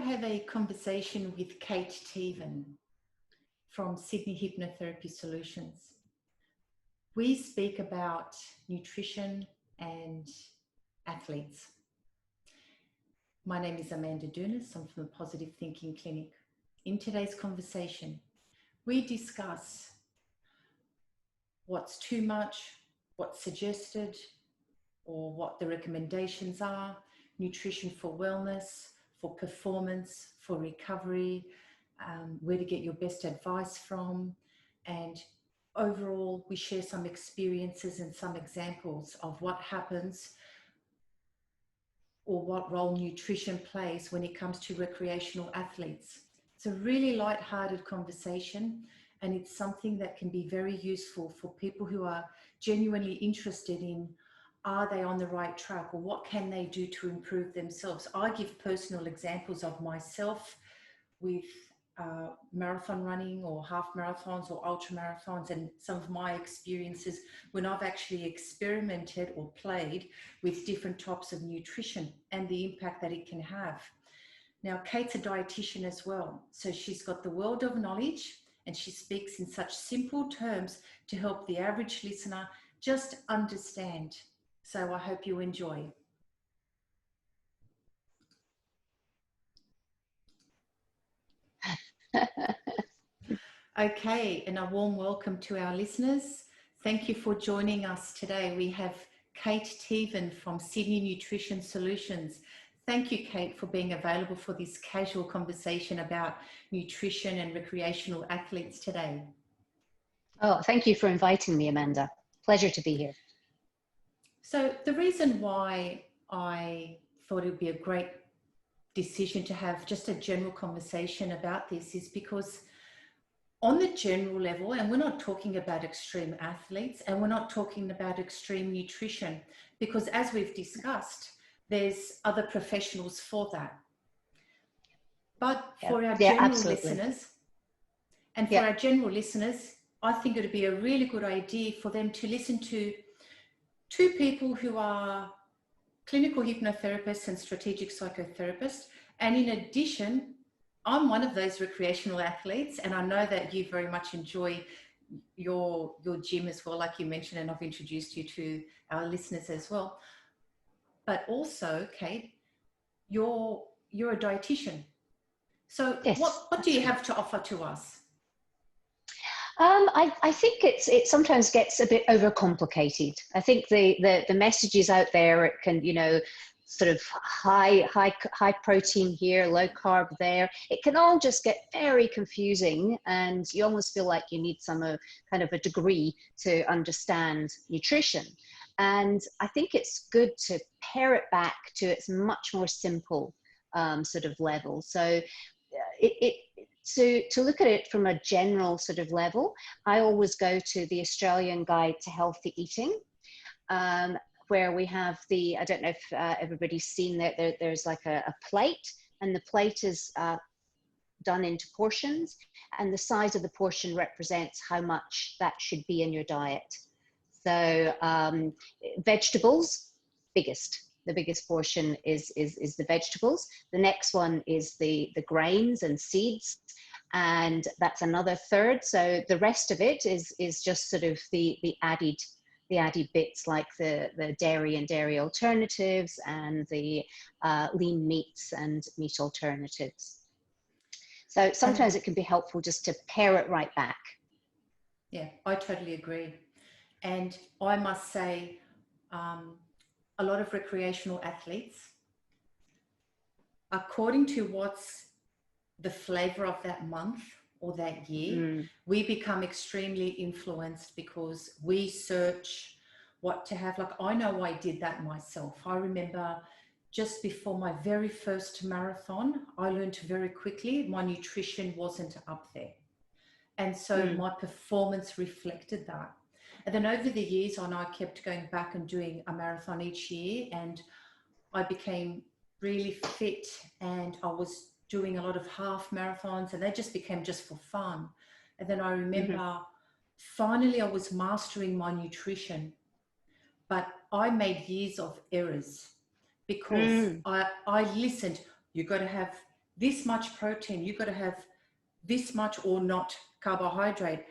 have a conversation with Kate Tevan from Sydney Hypnotherapy Solutions. We speak about nutrition and athletes. My name is Amanda Dounis. I'm from the Positive Thinking Clinic. In today's conversation, we discuss what's too much, what's suggested, or what the recommendations are, nutrition for wellness, for performance, for recovery, where to get your best advice from, and overall we share some experiences and some examples of what happens or what role nutrition plays when it comes to recreational athletes. It's a really light-hearted conversation, and it's something that can be very useful for people who are genuinely interested in, are they on the right track, or what can they do to improve themselves? I give personal examples of myself with marathon running or half marathons or ultra marathons, and some of my experiences when I've actually experimented or played with different types of nutrition and the impact that it can have. Now, Kate's a dietitian as well, so she's got the world of knowledge, and she speaks in such simple terms to help the average listener just understand. So I hope you enjoy. Okay, and a warm welcome to our listeners. Thank you for joining us today. We have Kate Tevan from Sydney Nutrition Solutions. Thank you, Kate, for being available for this casual conversation about nutrition and recreational athletes today. Oh, thank you for inviting me, Amanda. Pleasure to be here. So the reason why I thought it would be a great decision to have just a general conversation about this is because on the general level, and we're not talking about extreme athletes and we're not talking about extreme nutrition, because as we've discussed, there's other professionals for that. But for our general listeners, and for our general listeners, I think it would be a really good idea for them to listen to two people who are clinical hypnotherapists and strategic psychotherapists. And in addition, I'm one of those recreational athletes, and I know that you very much enjoy your gym as well, like you mentioned, and I've introduced you to our listeners as well. But also, Kate, you're a dietitian. So yes, what do you have to offer to us? I think it sometimes gets a bit overcomplicated. I think the messages out there, it can, sort of high protein here, low carb there. It can all just get very confusing, and you almost feel like you need some kind of a degree to understand nutrition. And I think it's good to pare it back to its much more simple sort of level. So to look at it from a general sort of level, I always go to the Australian Guide to Healthy Eating, where we have I don't know if everybody's seen that there's like a plate, and the plate is done into portions, and the size of the portion represents how much that should be in your diet. So vegetables, the biggest portion is the vegetables. The next one is the grains and seeds, and that's another third. So the rest of it is just sort of the added bits, like the dairy and dairy alternatives, and the lean meats and meat alternatives. So sometimes it can be helpful just to pare it right back. Yeah, I totally agree. And I must say, a lot of recreational athletes, according to what's the flavor of that month or that year, we become extremely influenced because we search what to have. Like, I know I did that myself. I remember just before my very first marathon, I learned very quickly my nutrition wasn't up there. And so my performance reflected that. And then over the years, I kept going back and doing a marathon each year, and I became really fit, and I was doing a lot of half marathons, and they just became just for fun. And then I remember finally I was mastering my nutrition, but I made years of errors because I listened. You've got to have this much protein, you've got to have this much or not carbohydrate.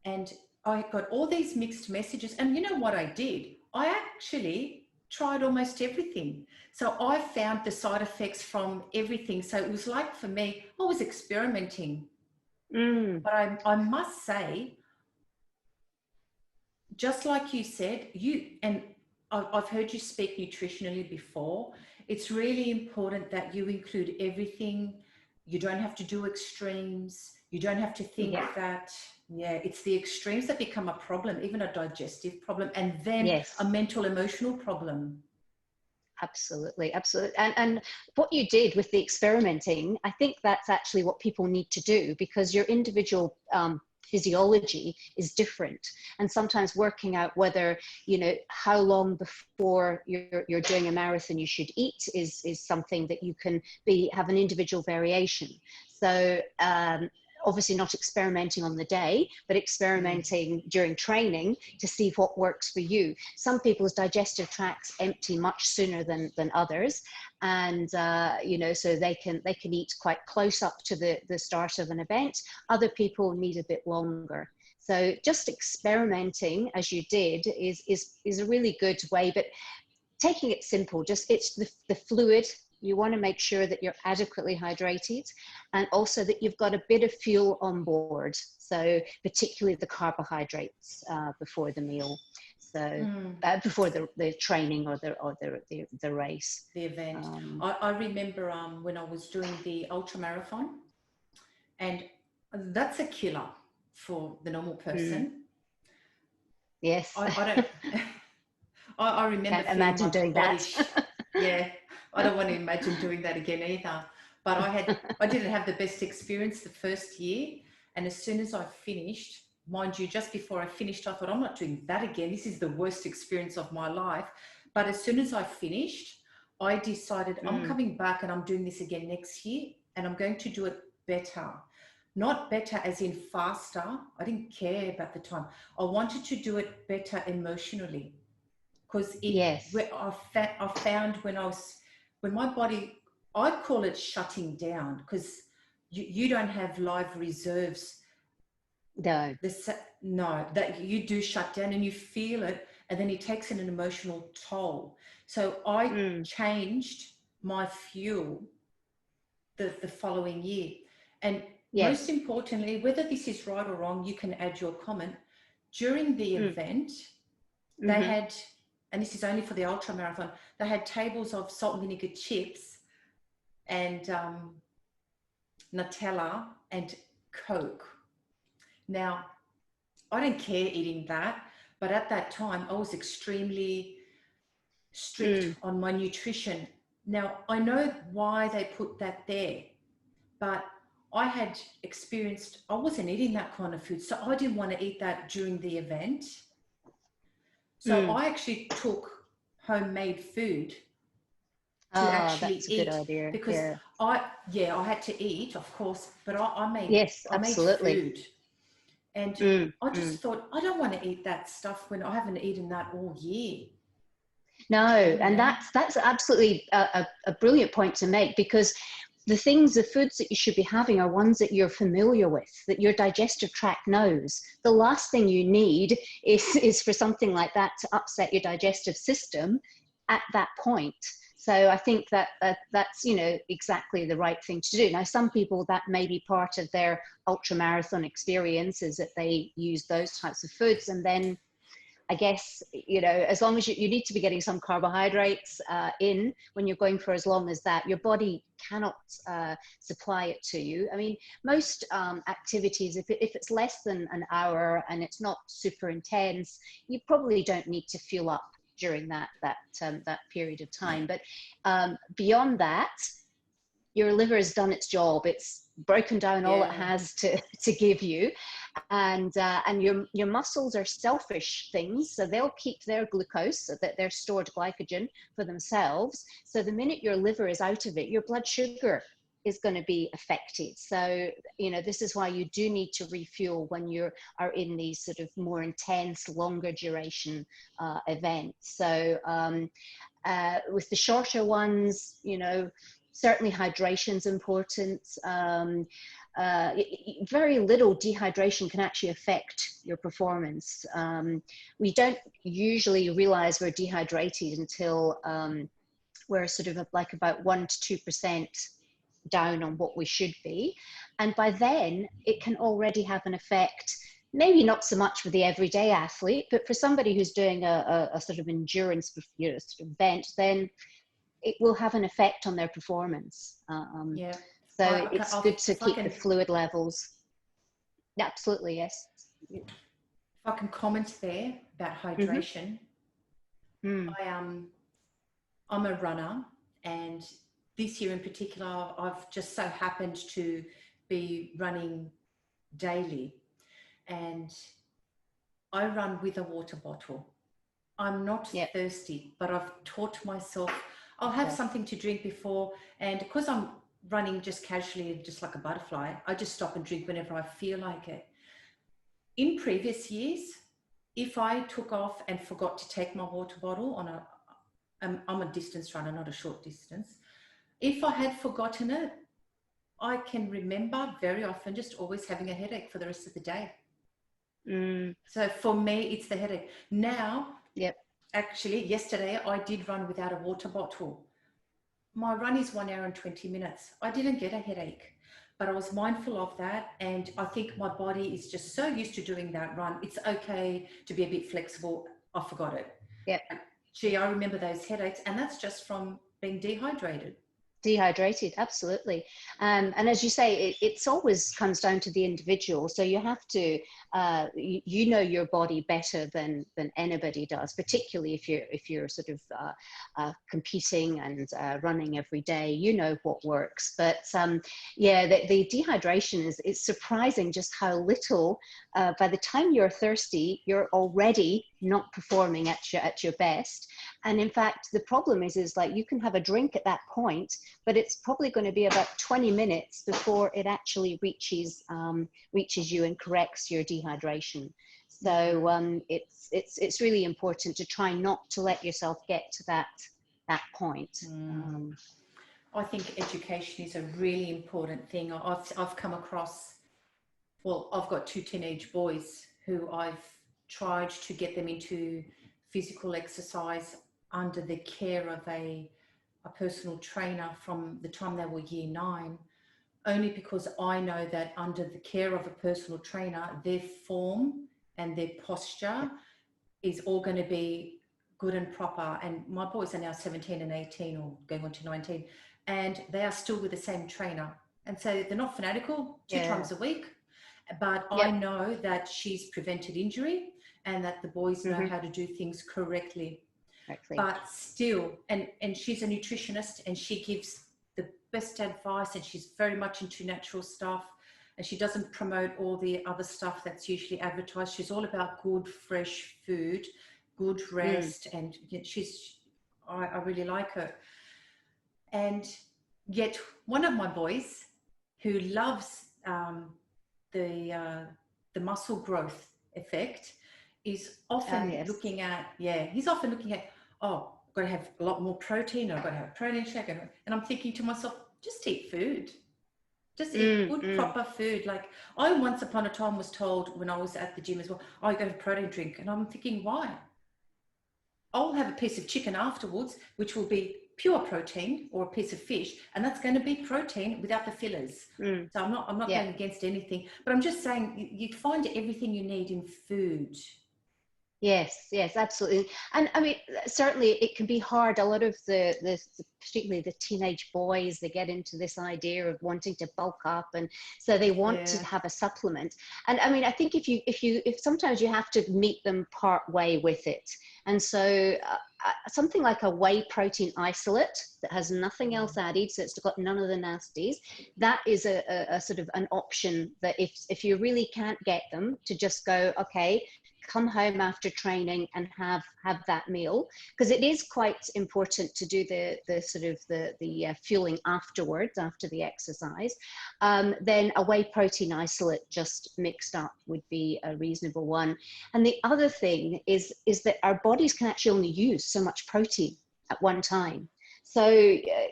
And I got all these mixed messages. And you know what I did? I actually tried almost everything. So I found the side effects from everything. So it was like, for me, I was experimenting. But I must say, just like you said, I've heard you speak nutritionally before. It's really important that you include everything. You don't have to do extremes. You don't have to think that, it's the extremes that become a problem, even a digestive problem, and then a mental, emotional problem. Absolutely, absolutely. And what you did with the experimenting, I think that's actually what people need to do, because your individual physiology is different, and sometimes working out whether, you know, how long before you're doing a marathon you should eat is something that you can have an individual variation. So obviously not experimenting on the day, but experimenting during training to see what works for you. Some people's digestive tracts empty much sooner than others, and you know, so they can eat quite close up to the start of an event. Other people need a bit longer. So just experimenting as you did is a really good way, but taking it simple. Just it's the fluid. You want to make sure that you're adequately hydrated, and also that you've got a bit of fuel on board. So particularly the carbohydrates before the meal. So before the training or the race. The event. I remember when I was doing the ultra marathon, and that's a killer for the normal person. Yes. I don't. I remember. Can't imagine doing that. Yeah. I don't want to imagine doing that again either. But I didn't have the best experience the first year. And as soon as I finished, mind you, just before I finished, I thought, I'm not doing that again. This is the worst experience of my life. But as soon as I finished, I decided I'm coming back and I'm doing this again next year, and I'm going to do it better. Not better as in faster. I didn't care about the time. I wanted to do it better emotionally. Because I found when my body, I call it shutting down, because you don't have live reserves. No. No, that you do shut down and you feel it, and then it takes an emotional toll. So I changed my fuel the following year. And most importantly, whether this is right or wrong, you can add your comment. During the event, they had, and this is only for the ultra marathon, they had tables of salt and vinegar chips and Nutella and Coke. Now, I didn't care eating that, but at that time I was extremely strict on my nutrition. Now, I know why they put that there, but I had experienced, I wasn't eating that kind of food, so I didn't want to eat that during the event. So I actually took homemade food to actually that's eat. a good idea. Because I had to eat, of course, but I made absolutely. food. And I just thought, I don't want to eat that stuff when I haven't eaten that all year. No, and that's absolutely a brilliant point to make, because the foods that you should be having are ones that you're familiar with, that your digestive tract knows. The last thing you need is for something like that to upset your digestive system at that point. So I think that's, you know, exactly the right thing to do. Now, some people, that may be part of their ultra marathon experience, is that they use those types of foods, and then I guess, you know, as long as you need to be getting some carbohydrates in when you're going for as long as that, your body cannot supply it to you. I mean, most activities, if it's less than an hour and it's not super intense, you probably don't need to fuel up during that period of time. But beyond that, your liver has done its job. It's broken down all it has to give you, and your muscles are selfish things, so they'll keep their glucose, so that they're stored glycogen for themselves. So the minute your liver is out of it, your blood sugar is going to be affected. So, you know, this is why you do need to refuel when you are in these sort of more intense, longer duration events. So with the shorter ones, you know, certainly hydration's important. Very little dehydration can actually affect your performance. We don't usually realize we're dehydrated until we're sort of like about 1 to 2% down on what we should be. And by then it can already have an effect, maybe not so much for the everyday athlete, but for somebody who's doing a sort of endurance, sort of event, then it will have an effect on their performance. Yeah. So it's good to keep the fluid levels. Absolutely, yes. If I can comment there about hydration. I'm a runner, and this year in particular, I've just so happened to be running daily, and I run with a water bottle. I'm not thirsty, but I've taught myself I'll have something to drink before, and because I'm running just casually, just like a butterfly, I just stop and drink whenever I feel like it. In previous years, if I took off and forgot to take my water bottle on I'm a distance runner, not a short distance. If I had forgotten it, I can remember very often just always having a headache for the rest of the day. So for me, it's the headache. Now, actually, yesterday I did run without a water bottle. My run is 1 hour and 20 minutes. I didn't get a headache, but I was mindful of that. And I think my body is just so used to doing that run. It's okay to be a bit flexible. I forgot it. Gee, I remember those headaches, and that's just from being dehydrated. Dehydrated, absolutely. And as you say, it's always comes down to the individual. So you have to, you know your body better than anybody does, particularly if you're sort of competing and running every day. You know what works. But yeah, the dehydration it's surprising just how little. By the time you're thirsty, you're already not performing at your best. And in fact, the problem is like you can have a drink at that point, but it's probably going to be about 20 minutes before it actually reaches you and corrects your dehydration. So it's really important to try not to let yourself get to that point. I think education is a really important thing. I've come across, well, I've got 2 teenage boys who I've tried to get them into physical exercise under the care of a personal trainer from the time they were year 9, only because I know that under the care of a personal trainer, their form and their posture is all going to be good and proper. And my boys are now 17 and 18 or going on to 19, and they are still with the same trainer. And so they're not fanatical 2 times a week, but I know that she's prevented injury and that the boys know how to do things correctly. But still, and she's a nutritionist, and she gives the best advice, and she's very much into natural stuff, and she doesn't promote all the other stuff that's usually advertised. She's all about good, fresh food, good rest, and I really like her. And yet one of my boys who loves the muscle growth effect is often looking at, he's often looking at, oh, I've got to have a lot more protein, I've got to have a protein shake. And I'm thinking to myself, just eat food. Just eat good, proper food. Like I once upon a time was told when I was at the gym as well, oh, you got to have a protein drink. And I'm thinking, why? I'll have a piece of chicken afterwards, which will be pure protein, or a piece of fish, and that's going to be protein without the fillers. So I'm not going against anything, but I'm just saying you find everything you need in food. Yes, absolutely. And I mean, certainly it can be hard. A lot of the particularly the teenage boys, they get into this idea of wanting to bulk up, and so they want to have a supplement. And I mean, I think if sometimes you have to meet them part way with it. And so something like a whey protein isolate that has nothing else added, so it's got none of the nasties, that is a sort of an option that if you really can't get them to just go, okay, come home after training and have that meal, because it is quite important to do the sort of the fueling afterwards, after the exercise. Then a whey protein isolate just mixed up would be a reasonable one. And the other thing is that our bodies can actually only use so much protein at one time. So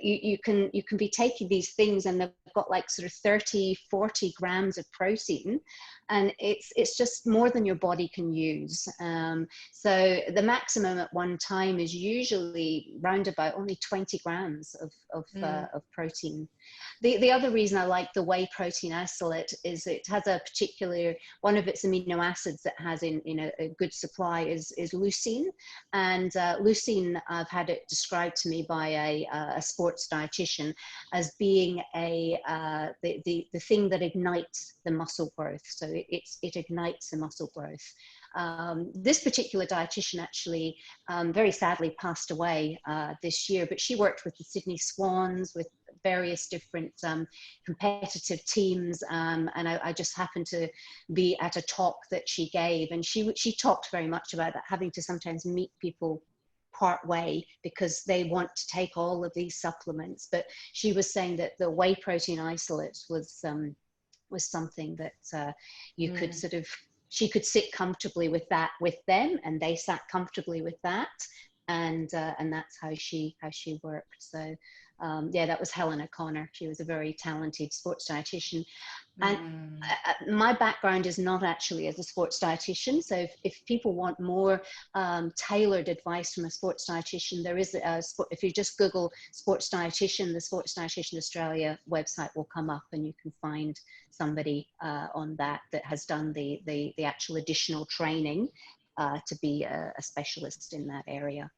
you can be taking these things and they've got like sort of 30-40 grams of protein, and it's just more than your body can use. So the maximum at one time is usually round about only 20 grams of protein. The other reason I like the whey protein isolate is it has a particular, one of its amino acids that has in a good supply is leucine. And leucine, I've had it described to me by a sports dietitian as being the thing that ignites the muscle growth. So it ignites the muscle growth. This particular dietitian actually very sadly passed away this year, but she worked with the Sydney Swans, with various different competitive teams, and I just happened to be at a talk that she gave, and she talked very much about that, having to sometimes meet people part way because they want to take all of these supplements. But she was saying that the whey protein isolate was something that you could sort of, she could sit comfortably with that with them, and they sat comfortably with that, and that's how she worked. So yeah, that was Helen O'Connor. She was a very talented sports dietitian. And my background is not actually as a sports dietitian. So if people want more tailored advice from a sports dietitian, there is if you just Google sports dietitian, the Sports Dietitian Australia website will come up, and you can find somebody on that has done the actual additional training to be a specialist in that area.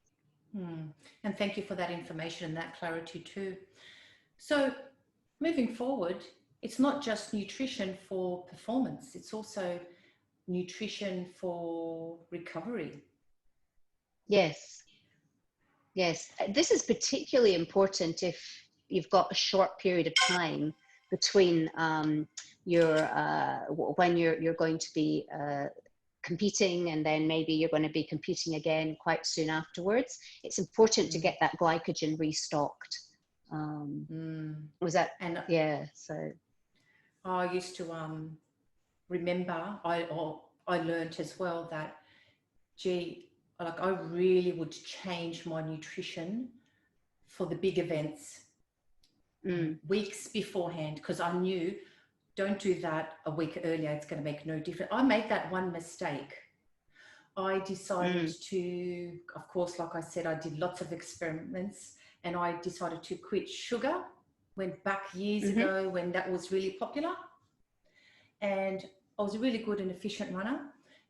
And thank you for that information and that clarity too. So moving forward, it's not just nutrition for performance, it's also nutrition for recovery. Yes. Yes. This is particularly important if you've got a short period of time between when you're going to be competing, and then maybe you're going to be competing again quite soon afterwards. It's important to get that glycogen restocked. Was that? And yeah. So I used to remember. I learned as well that, gee, like I really would change my nutrition for the big events weeks beforehand, because I knew, don't do that a week earlier, it's going to make no difference. I made that one mistake. I decided to, of course, like I said, I did lots of experiments, and I decided to quit sugar. Went back years ago when that was really popular, and I was a really good and efficient runner,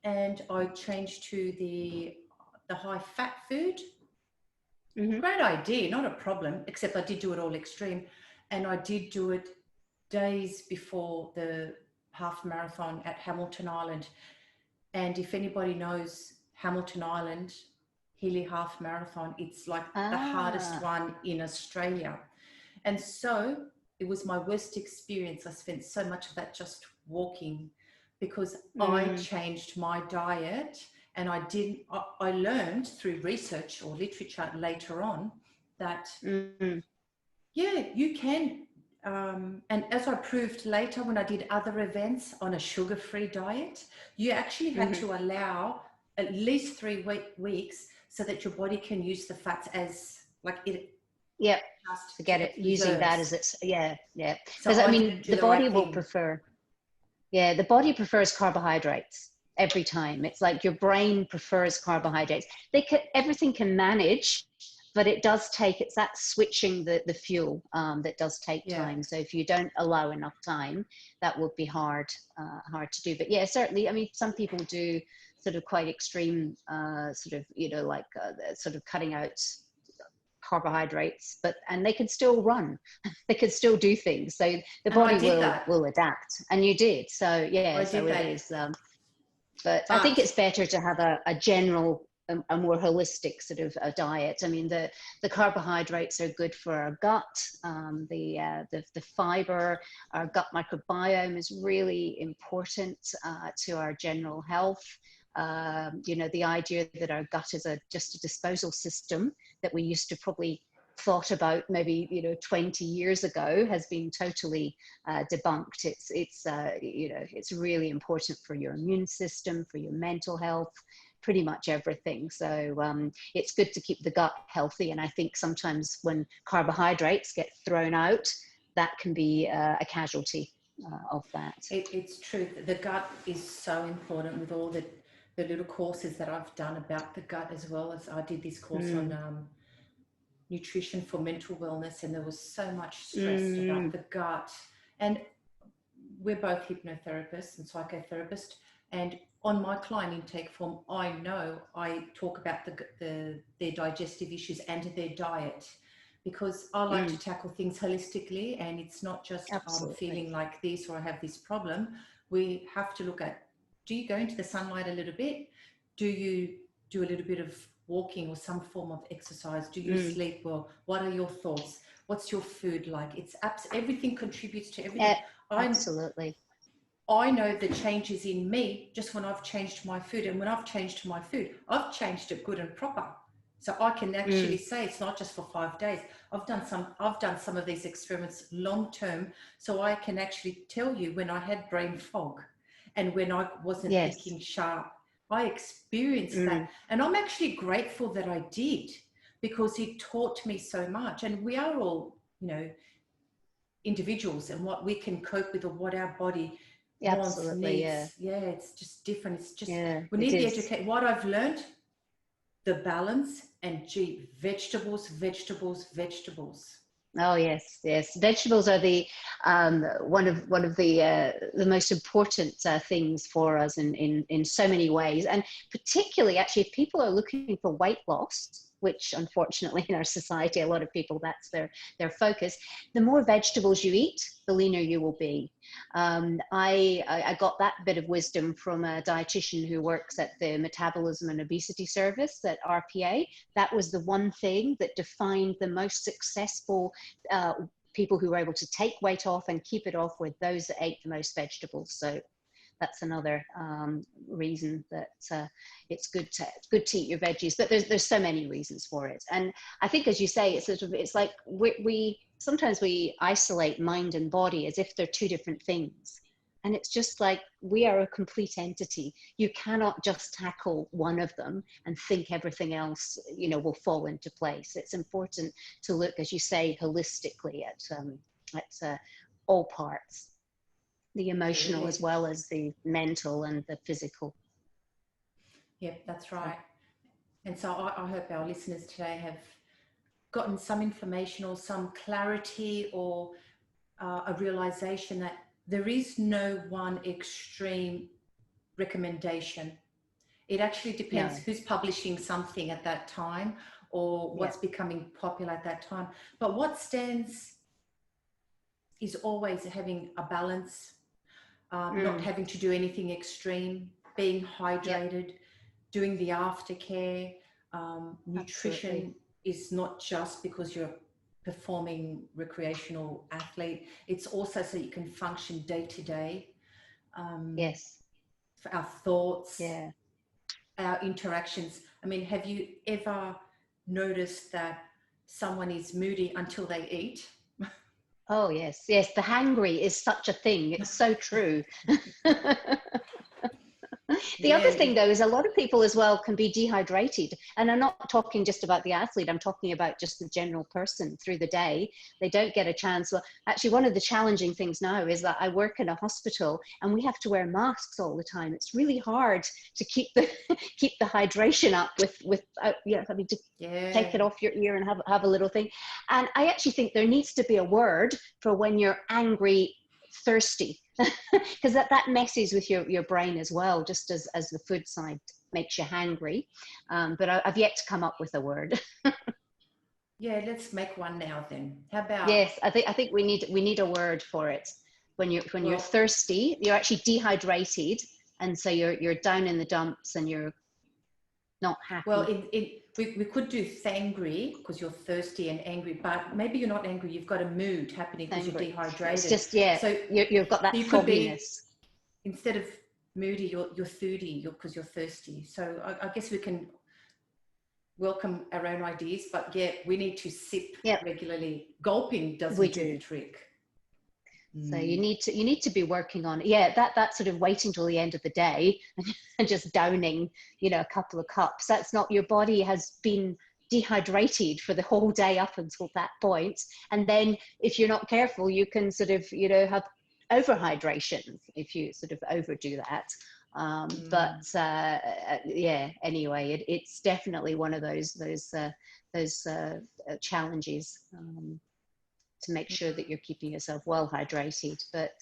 and I changed to the high fat food. Great idea, not a problem, except I did do it all extreme, and I did do it days before the half marathon at Hamilton Island. And if anybody knows Hamilton Island, Healy Half Marathon, it's like the hardest one in Australia. And so it was my worst experience. I spent so much of that just walking, because I changed my diet, and I learned through research or literature later on that, yeah, you can. And as I proved later when I did other events on a sugar-free diet, you actually had to allow at least 3 weeks so that your body can use the fats as like it. Yep. Just to get it, using that as its, yeah. Because So I mean, the body will prefer, the body prefers carbohydrates every time. It's like your brain prefers carbohydrates. Everything can manage, but it does take, it's that switching the fuel that does take time. So if you don't allow enough time, that would be hard to do. But yeah, certainly, I mean, some people do sort of quite extreme sort of, sort of cutting out carbohydrates, and they can still run, they can still do things. So the body will adapt. And you did. So yeah, so it is. But I think it's better to have a general, a more holistic sort of a diet. I mean, the carbohydrates are good for our gut. The fiber, our gut microbiome is really important to our general health. The idea that our gut is just a disposal system that we used to probably thought about maybe 20 years ago has been totally debunked. It's really important for your immune system, for your mental health, pretty much everything. So it's good to keep the gut healthy. And I think sometimes when carbohydrates get thrown out, that can be a casualty of that. It's true. The gut is so important with all the little courses that I've done about the gut, as well as I did this course on nutrition for mental wellness, and there was so much stress about the gut. And we're both hypnotherapists and psychotherapists, and on my client intake form, I know I talk about their digestive issues and their diet, because I like to tackle things holistically, and it's not just I'm feeling like this or I have this problem. We have to look at, do you go into the sunlight a little bit? Do you do a little bit of walking or some form of exercise? Do you sleep well? What are your thoughts? What's your food like? It's everything contributes to everything. Absolutely. I know the changes in me just when I've changed my food, and when I've changed my food, I've changed it good and proper. So I can actually say it's not just for 5 days. I've done some of these experiments long term, so I can actually tell you when I had brain fog and when I wasn't thinking sharp. I experienced that, and I'm actually grateful that I did, because it taught me so much. And we are all, individuals, and what we can cope with or what our body wants, needs. Yeah, it's just different. It's just we need to educate. What I've learned, the balance, and vegetables. Oh yes, yes. Vegetables are the one of the most important things for us in so many ways, and particularly actually if people are looking for weight loss, which unfortunately in our society a lot of people, that's their focus. The more vegetables you eat, the leaner you will be. I got that bit of wisdom from a dietitian who works at the Metabolism and Obesity Service at RPA. That was the one thing that defined the most successful people who were able to take weight off and keep it off, were those that ate the most vegetables. So that's another reason that it's good to eat your veggies. But there's so many reasons for it. And I think, as you say, it's like we sometimes we isolate mind and body as if they're two different things. And it's just like, we are a complete entity. You cannot just tackle one of them and think everything else, will fall into place. It's important to look, as you say, holistically at all parts. The emotional as well as the mental and the physical. Yep, that's right. And so I hope our listeners today have gotten some information or some clarity, or a realization that there is no one extreme recommendation. It actually depends who's publishing something at that time, or what's becoming popular at that time. But what stands is always having a balance. Not having to do anything extreme, being hydrated, doing the aftercare. Nutrition is not just because you're performing recreational athlete. It's also so you can function day to day. For our thoughts, our interactions. I mean, have you ever noticed that someone is moody until they eat? Oh, yes. Yes. The hangry is such a thing. It's so true. The other thing, though, is a lot of people as well can be dehydrated. And I'm not talking just about the athlete. I'm talking about just the general person through the day. They don't get a chance. Well, actually, one of the challenging things now is that I work in a hospital and we have to wear masks all the time. It's really hard to keep the hydration up with having to take it off your ear and have a little thing. And I actually think there needs to be a word for when you're angry, thirsty, because that messes with your brain as well, just as the food side makes you hangry. But I've yet to come up with a word. Let's make one now then. How about? Yes, I think we need a word for it. When you're thirsty, you're actually dehydrated, and so you're down in the dumps and you're not happy. Well, we could do thangry because you're thirsty and angry, but maybe you're not angry. You've got a mood happening because you're dehydrated. It's just so you've got that fogginess. Instead of moody, you're foodie because you're thirsty. So I guess we can welcome our own ideas, but we need to sip regularly. Gulping doesn't do the trick. So you need to be working on, yeah, that sort of waiting till the end of the day and just downing, you know, a couple of cups. That's not, your body has been dehydrated for the whole day up until that point. And then if you're not careful, you can sort of, you know, have overhydration if you sort of overdo that. Yeah, anyway, it's definitely one of those challenges. To make sure that you're keeping yourself well hydrated. But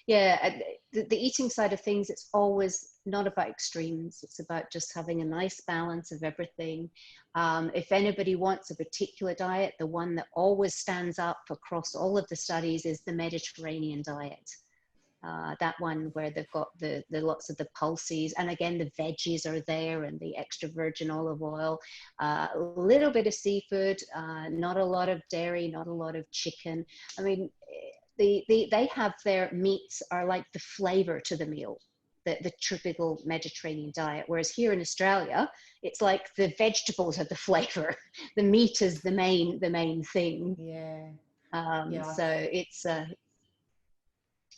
yeah, the eating side of things, it's always not about extremes. It's about just having a nice balance of everything. If anybody wants a particular diet, the one that always stands up across all of the studies is the Mediterranean diet. That one where they've got the lots of the pulses, and again the veggies are there, and the extra virgin olive oil, a little bit of seafood, not a lot of dairy, not a lot of chicken. I mean, they have their meats are like the flavor to the meal, the typical Mediterranean diet, whereas here in Australia it's like the vegetables are the flavor, the meat is the main thing. Yeah. So it's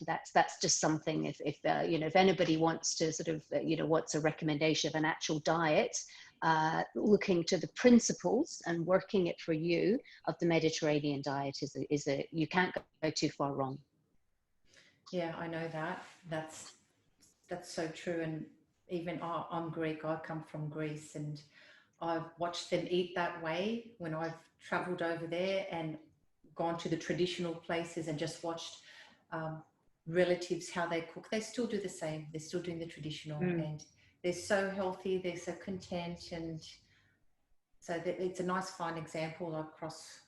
that's just something, if you know, if anybody wants to sort of you know, what's a recommendation of an actual diet, looking to the principles and working it for you of the Mediterranean diet is a you can't go too far wrong. Yeah, I know that. That's so true. And even I'm Greek. I come from Greece, and I've watched them eat that way when I've traveled over there and gone to the traditional places and just watched relatives how they cook. They still do the same. They're still doing the traditional, and they're so healthy. They're so content, and so it's a nice, fine example across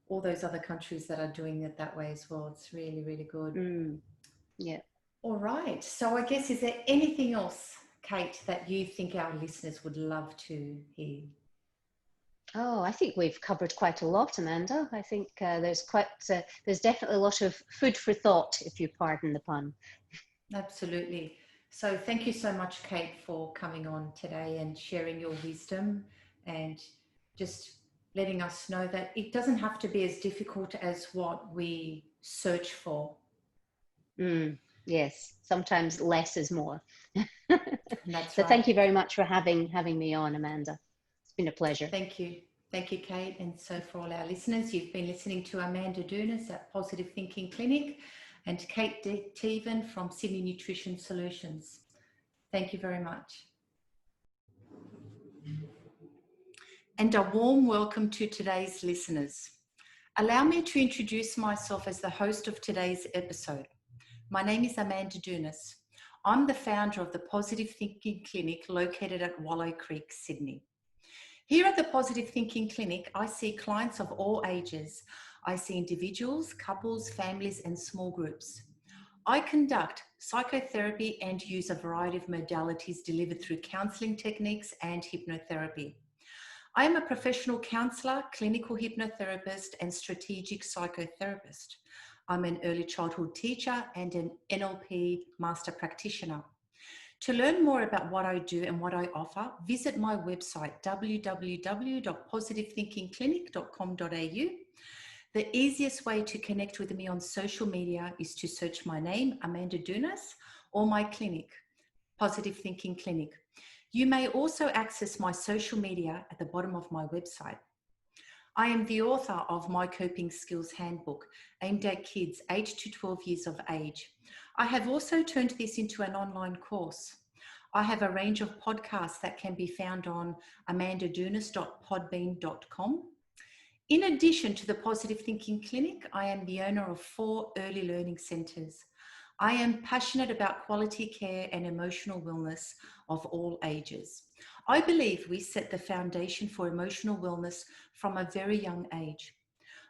all those other countries that are doing it that way as well. It's really, really good. Yeah. All right. So I guess, is there anything else, Kate, that you think our listeners would love to hear? Oh, I think we've covered quite a lot, Amanda. I think there's definitely a lot of food for thought, if you pardon the pun. Absolutely. So thank you so much, Kate, for coming on today and sharing your wisdom and just letting us know that it doesn't have to be as difficult as what we search for. Yes, sometimes less is more. That's So right. thank you very much for having me on, Amanda. It's been a pleasure. Thank you. Thank you, Kate. And so for all our listeners, you've been listening to Amanda Dounis at Positive Thinking Clinic and Kate Tevan from Sydney Nutrition Solutions. Thank you very much. And a warm welcome to today's listeners. Allow me to introduce myself as the host of today's episode. My name is Amanda Dounis. I'm the founder of the Positive Thinking Clinic located at Wallow Creek, Sydney. Here at the Positive Thinking Clinic, I see clients of all ages. I see individuals, couples, families, and small groups. I conduct psychotherapy and use a variety of modalities delivered through counselling techniques and hypnotherapy. I am a professional counsellor, clinical hypnotherapist, and strategic psychotherapist. I'm an early childhood teacher and an NLP master practitioner. To learn more about what I do and what I offer, visit my website, www.positivethinkingclinic.com.au. The easiest way to connect with me on social media is to search my name, Amanda Dounis, or my clinic, Positive Thinking Clinic. You may also access my social media at the bottom of my website. I am the author of My Coping Skills Handbook, aimed at kids aged to 12 years of age. I have also turned this into an online course. I have a range of podcasts that can be found on amandadounis.podbean.com. In addition to the Positive Thinking Clinic, I am the owner of 4 early learning centres. I am passionate about quality care and emotional wellness of all ages. I believe we set the foundation for emotional wellness from a very young age.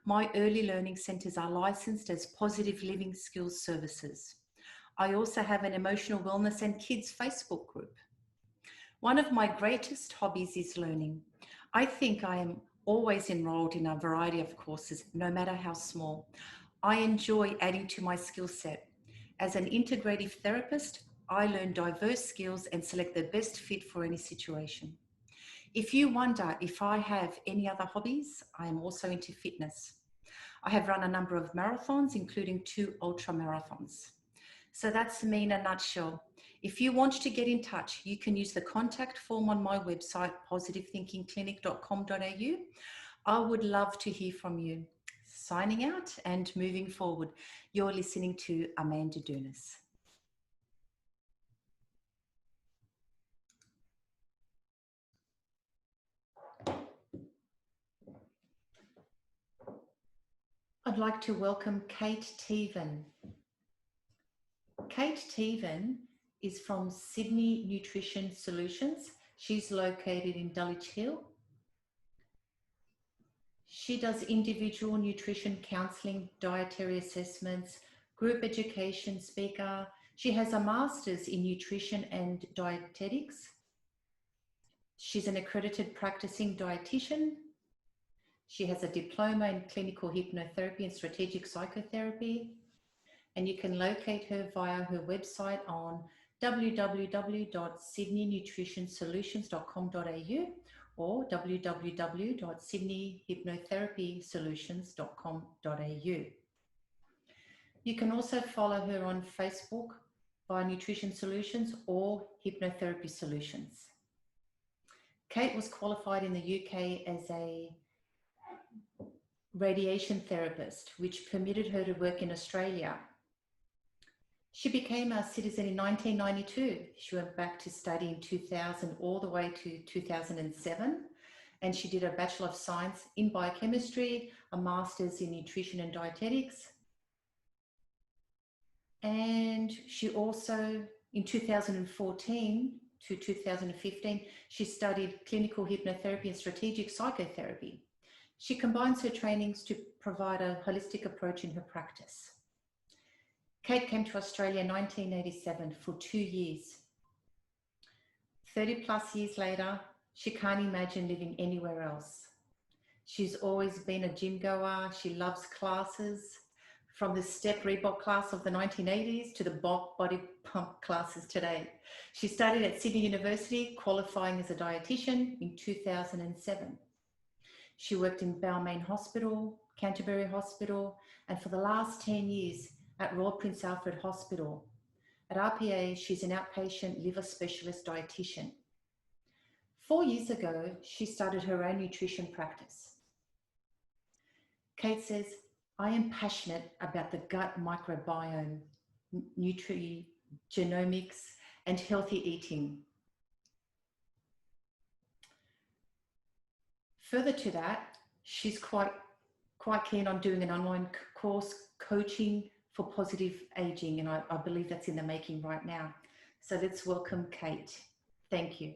My early learning centres are licensed as Positive Living Skills Services. I also have an emotional wellness and kids Facebook group. One of my greatest hobbies is learning. I think I am always enrolled in a variety of courses, no matter how small. I enjoy adding to my skill set. As an integrative therapist, I learn diverse skills and select the best fit for any situation. If you wonder if I have any other hobbies, I am also into fitness. I have run a number of marathons, including 2 ultra marathons. So that's me in a nutshell. If you want to get in touch, you can use the contact form on my website, positivethinkingclinic.com.au. I would love to hear from you. Signing out and moving forward. You're listening to Amanda Dounis. I'd like to welcome Kate Tevan. Kate Tevan is from Sydney Nutrition Solutions. She's located in Dulwich Hill. She does individual nutrition counselling, dietary assessments, group education speaker. She has a master's in nutrition and dietetics. She's an accredited practicing dietitian. She has a diploma in clinical hypnotherapy and strategic psychotherapy. And you can locate her via her website on www.sydneynutritionsolutions.com.au or www.sydneyhypnotherapysolutions.com.au. You can also follow her on Facebook via Nutrition Solutions or Hypnotherapy Solutions. Kate was qualified in the UK as a radiation therapist, which permitted her to work in Australia. She became a citizen in 1992. She went back to study in 2000 all the way to 2007. And she did a Bachelor of Science in Biochemistry, a Master's in Nutrition and Dietetics. And she also, in 2014 to 2015, she studied clinical hypnotherapy and strategic psychotherapy. She combines her trainings to provide a holistic approach in her practice. Kate came to Australia in 1987 for 2 years. 30 plus years later, she can't imagine living anywhere else. She's always been a gym goer. She loves classes, from the step Reebok class of the 1980s to the body pump classes today. She studied at Sydney University, qualifying as a dietitian in 2007. She worked in Balmain Hospital, Canterbury Hospital, and for the last 10 years at Royal Prince Alfred Hospital. At RPA, she's an outpatient liver specialist dietitian. 4 years ago, she started her own nutrition practice. Kate says, I am passionate about the gut microbiome, nutrigenomics, and healthy eating. Further to that, she's quite keen on doing an online course, coaching for positive aging, and I believe that's in the making right now. So let's welcome Kate. Thank you.